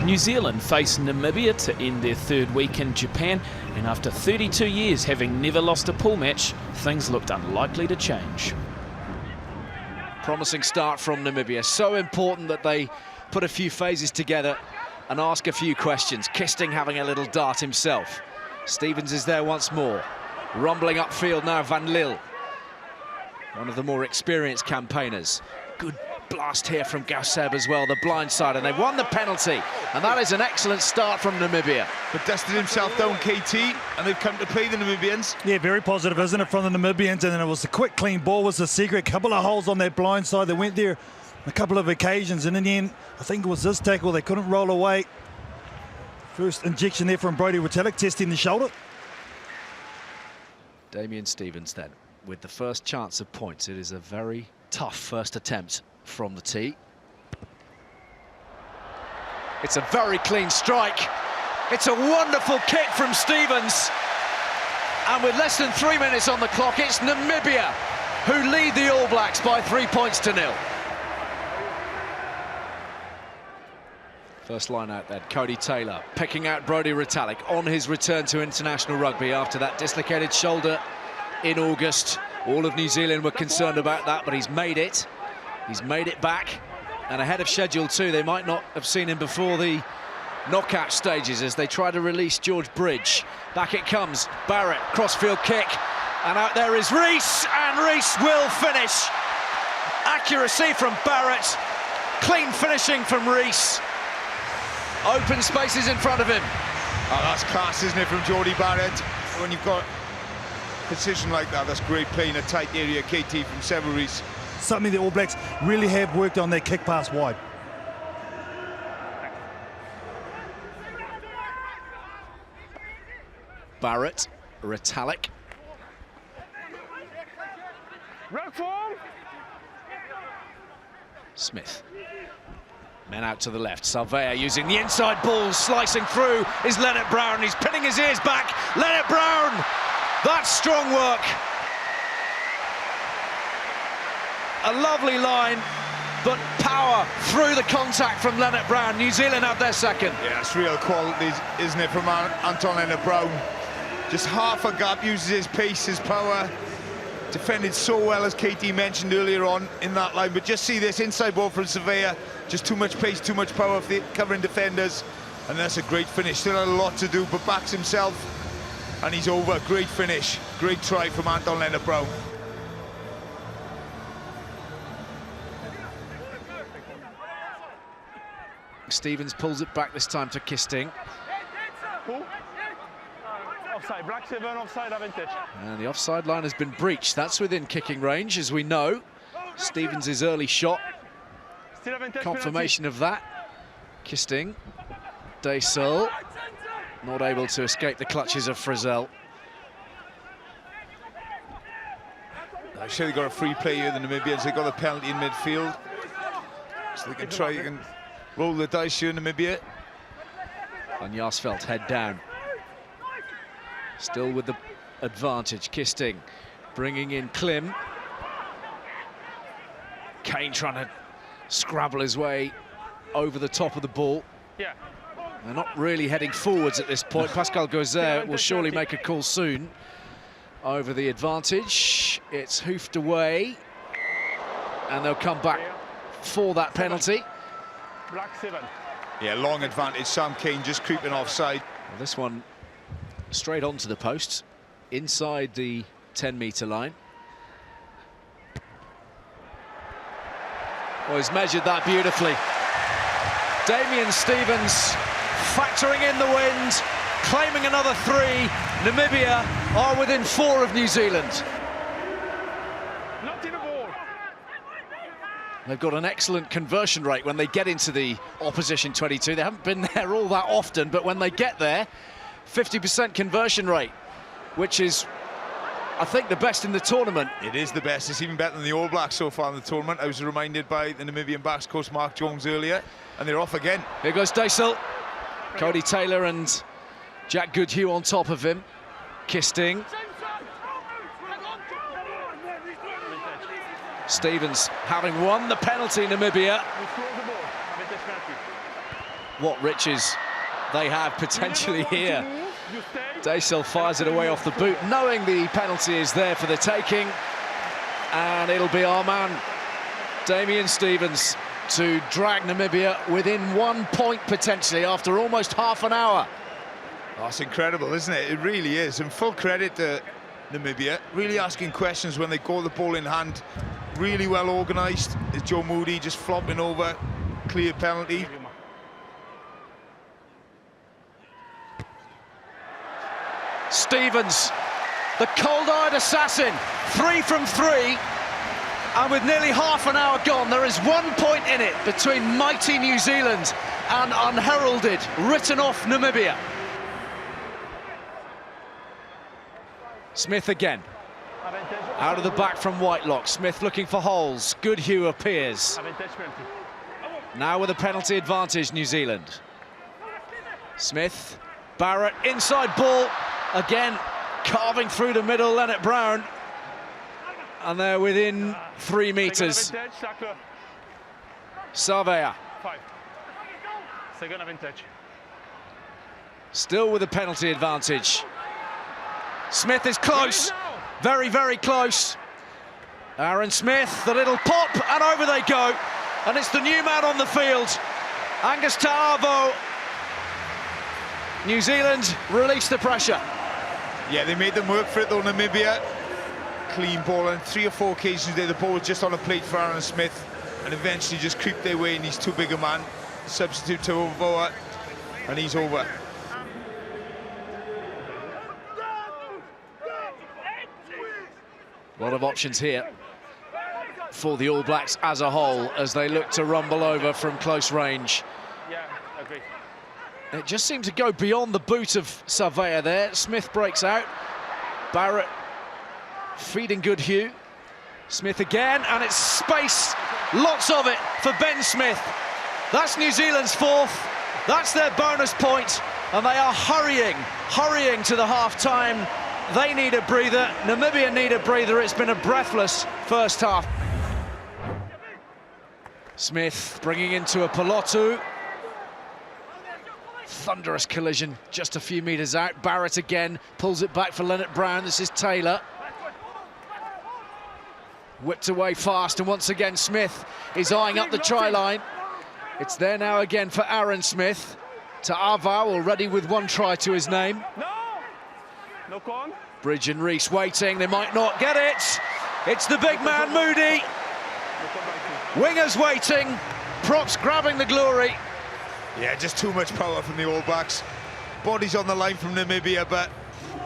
New Zealand face Namibia to end their third week in Japan, and after 32 years having never lost a pool match, things looked unlikely to change. Promising start from Namibia. So important that they put a few phases together and ask a few questions. Kisting having a little dart himself. Stevens is there once more. Rumbling upfield now, Van Lille. One of the more experienced campaigners. Good blast here from Gauseb as well, the blind side, and they've won the penalty. And that is an excellent start from Namibia. But dusted himself down, KT, and they've come to play the Namibians. Yeah, very positive, isn't it, from the Namibians? And then it was the quick, clean ball was the secret. Couple of holes on that blind side. They went there a couple of occasions, and in the end, I think it was this tackle. They couldn't roll away. First injection there from Brodie Retallick, testing the shoulder. Damian Stevens then, with the first chance of points. It is a very tough first attempt from the tee. It's a very clean strike. It's a wonderful kick from Stevens. And with less than 3 minutes on the clock, it's Namibia who lead the All Blacks by 3 points to 0. First line out then, Cody Taylor picking out Brodie Retallick on his return to international rugby after that dislocated shoulder in August. All of New Zealand were concerned about that, but he's made it. He's made it back, and ahead of schedule too. They might not have seen him before the knockout stages as they try to release George Bridge. Back it comes, Barrett, crossfield kick, and out there is Rees, and Rees will finish. Accuracy from Barrett, clean finishing from Rees. Open spaces in front of him. Oh, that's class, isn't it, from Jordie Barrett? When you've got precision like that, that's great play in a tight area, KT from Several Rees. Something the All Blacks really have worked on, their kick pass wide. Barrett, Retallick. Smith. Men out to the left. Salvea using the inside ball, slicing through is Leonard Brown. He's pinning his ears back. Leonard Brown! That's strong work. A lovely line, but power through the contact from Leonard Brown. New Zealand have their second. Yeah, it's real quality, isn't it, from Anton Leonard Brown? Just half a gap, uses his pace, his power. Defended so well, as KT mentioned earlier on in that line. But just see this inside ball from Surveyor. Just too much pace, too much power for the covering defenders. And that's a great finish. Still had a lot to do, but backs himself. And he's over. Great finish. Great try from Anton Leonard Brown. Stevens pulls it back this time to Kisting. Offside, Black 7, offside advantage. And the offside line has been breached. That's within kicking range, as we know. Stevens' early shot. Confirmation of that. Kisting. Daysel. Not able to escape the clutches of Frizzell. I'm sure they got a free play here, the Namibians. They got the penalty in midfield. So they can try and roll the dice here, Namibia. Van Jaarsveld head down. Still with the advantage, Kisting bringing in Klim. Kane trying to scrabble his way over the top of the ball. Yeah. They're not really heading forwards at this point. Pascal Gauzer will surely make a call soon over the advantage. It's hoofed away, and they'll come back for that penalty. Black 7. Yeah, long advantage. Sam Kane just creeping offside. Well, this one straight onto the post, inside the 10-metre line. Oh, he's measured that beautifully. Damian Stevens factoring in the wind, claiming another 3. Namibia are within 4 of New Zealand. Not in the ball. They've got an excellent conversion rate when they get into the opposition 22. They haven't been there all that often, but when they get there, 50% conversion rate, which is, I think, the best in the tournament. It is the best. It's even better than the All Blacks so far in the tournament. I was reminded by the Namibian backs coach Mark Jones earlier, and they're off again. Here goes Daysel. Cody Taylor and Jack Goodhue on top of him. Kisting. Stevens having won the penalty, Namibia. what riches they have potentially here. Daysel fires it away off the boot, knowing the penalty is there for the taking. And it'll be our man, Damian Stevens, to drag Namibia within 1 point potentially after almost half an hour. Oh, it's incredible, isn't it? It really is. And full credit to Namibia, really asking questions when they got the ball in hand. Really well organised. Is Joe Moody just flopping over, clear penalty. Stevens, the cold-eyed assassin, 3 from 3. And with nearly half an hour gone, there is 1 point in it between mighty New Zealand and unheralded, written off Namibia. Smith again. Out of the back from Whitelock. Smith looking for holes. Goodhue appears. Now with a penalty advantage, New Zealand. Smith, Barrett, inside ball. Again, carving through the middle, Leonard Brown. And they're within 3 meters. Savea. Still with a penalty advantage. Smith is close. Very, very close. Aaron Smith, the little pop, and over they go. And it's the new man on the field, Angus Ta'avo. New Zealand release the pressure. Yeah, they made them work for it though, Namibia. Clean ball, and 3 or 4 occasions there the ball was just on a plate for Aaron Smith, and eventually just creeped their way, and he's too big a man. Substitute to Voa, and he's over. A lot of options here for the All Blacks as a whole as they look to rumble over from close range. Yeah, agree. It just seemed to go beyond the boot of Savea there. Smith breaks out. Barrett feeding Goodhue. Smith again, and it's space, lots of it for Ben Smith. That's New Zealand's 4th. That's their bonus point, and they are hurrying to the half-time. They need a breather. Namibia need a breather. It's been a breathless first half. Smith bringing into a Pelotu. Thunderous collision just a few meters out. Barrett again pulls it back for Leonard Brown. This is Taylor. Whipped away fast, and once again Smith is eyeing up the try line. It's there now again for Aaron Smith. Ta'avo already with 1 try to his name. No con. Bridge and Reese waiting, they might not get it. It's the big man, Moody. Wingers waiting, props grabbing the glory. Yeah, just too much power from the All Blacks. Bodies on the line from Namibia, but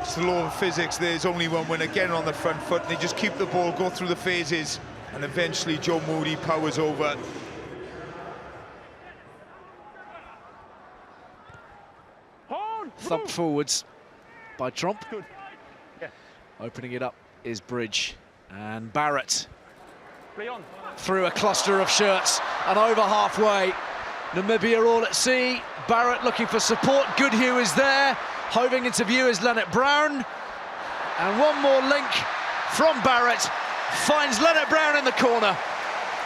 it's the law of physics. There's only one winner, again on the front foot. And they just keep the ball, go through the phases, and eventually Joe Moody powers over. Thumped forwards by Tromp. Yeah. Opening it up is Bridge, and Barrett Play on. through a cluster of shirts and over halfway. Namibia all at sea. Barrett looking for support. Goodhue is there. Hoving into view is Leonard Brown. And one more link from Barrett. Finds Leonard Brown in the corner.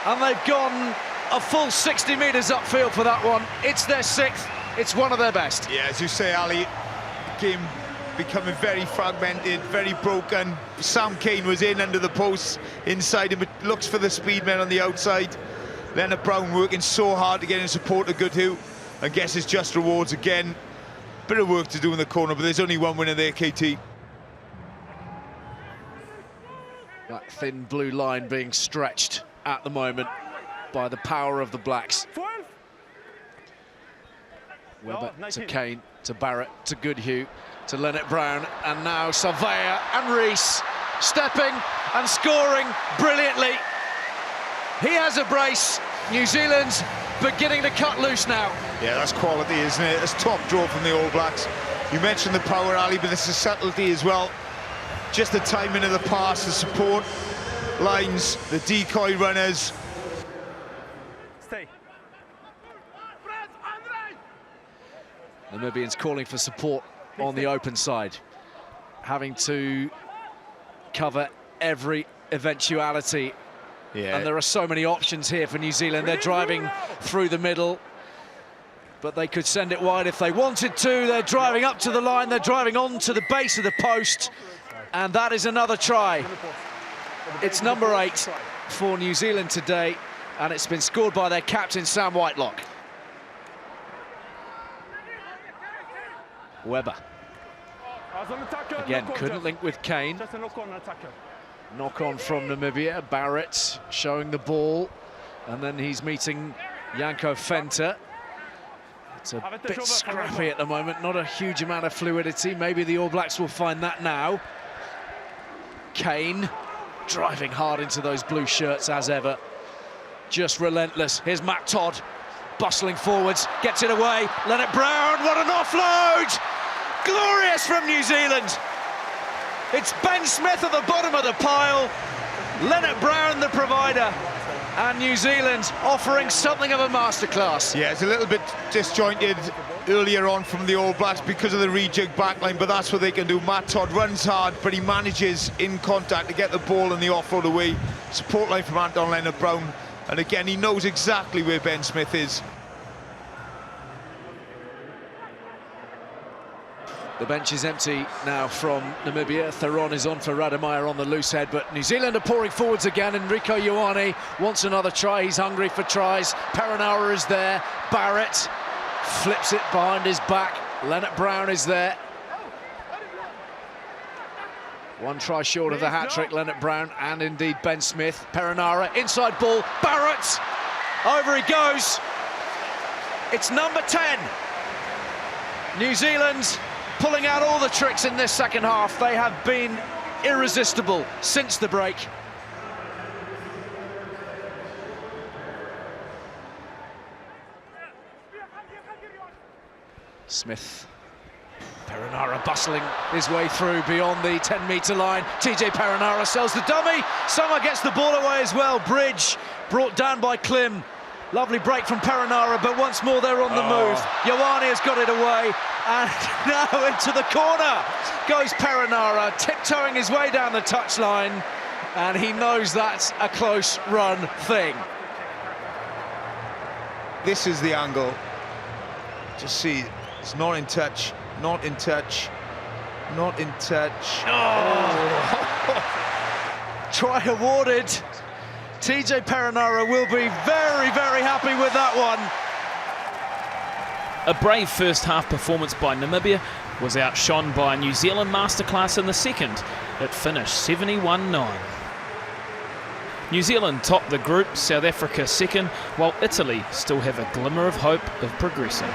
And they've gone a full 60 metres upfield for that one. It's their 6th. It's one of their best. Yeah, as you say, Ali, game becoming very fragmented, very broken. Sam Cane was in under the posts inside him. It looks for the speedmen on the outside. Leonard Brown working so hard to get in support of Goodhue, and gets his just rewards again. Bit of work to do in the corner, but there's only one winner there, KT. That thin blue line being stretched at the moment by the power of the Blacks. 12. Webber No, to 19. Kane, to Barrett, to Goodhue, to Leonard Brown, and now Savea and Reese stepping and scoring brilliantly. He has a brace. New Zealand's beginning to cut loose now. Yeah, that's quality, isn't it? That's top draw from the All Blacks. You mentioned the power, Ali, but there's the subtlety as well. Just the timing of the pass, the support lines, the decoy runners. Stay. Namibians calling for support on the open side, having to cover every eventuality. Yeah. And there are so many options here for New Zealand. They're driving through the middle. but they could send it wide if they wanted to. They're driving up to the line, they're driving on to the base of the post, and that is another try. It's number 8 for New Zealand today, and it's been scored by their captain, Sam Whitelock. Webber. Again, couldn't link with Kane. Knock on from Namibia. Barrett showing the ball, and then he's meeting Janko Venter. It's a bit scrappy at the moment, not a huge amount of fluidity. Maybe the All Blacks will find that now. Kane driving hard into those blue shirts as ever. Just relentless. Here's Matt Todd bustling forwards, gets it away. Leonard Brown, what an offload! Glorious from New Zealand. It's Ben Smith at the bottom of the pile. Leonard Brown the provider. And New Zealand offering something of a masterclass. Yeah, it's a little bit disjointed earlier on from the All Blacks because of the rejig backline, but that's what they can do. Matt Todd runs hard, but he manages in contact to get the ball and the offload away. Support line from Anton Leonard Brown. And again, he knows exactly where Ben Smith is. The bench is empty now from Namibia. Theron is on for Rademeyer on the loose head, but New Zealand are pouring forwards again. Enrico Ioane wants another try. He's hungry for tries. Perenara is there. Barrett flips it behind his back. Leonard Brown is there. One try short of the hat-trick, Leonard Brown, and indeed Ben Smith. Perenara, inside ball, Barrett, over he goes. It's number 10. New Zealand pulling out all the tricks in this second half. They have been irresistible since the break. Smith. Perenara bustling his way through beyond the 10-metre line. TJ Perenara sells the dummy. Summer gets the ball away as well. Bridge brought down by Klim. Lovely break from Perenara, but once more they're on the move. Ioane has got it away, and now into the corner goes Perenara, tiptoeing his way down the touchline, and he knows that's a close run thing. This is the angle. Just see, it's not in touch, not in touch, not in touch. Oh. Try awarded. TJ Perenara will be very, very happy with that one. A brave first half performance by Namibia was outshone by New Zealand masterclass in the second. It finished 71-9. New Zealand topped the group, South Africa second, while Italy still have a glimmer of hope of progressing.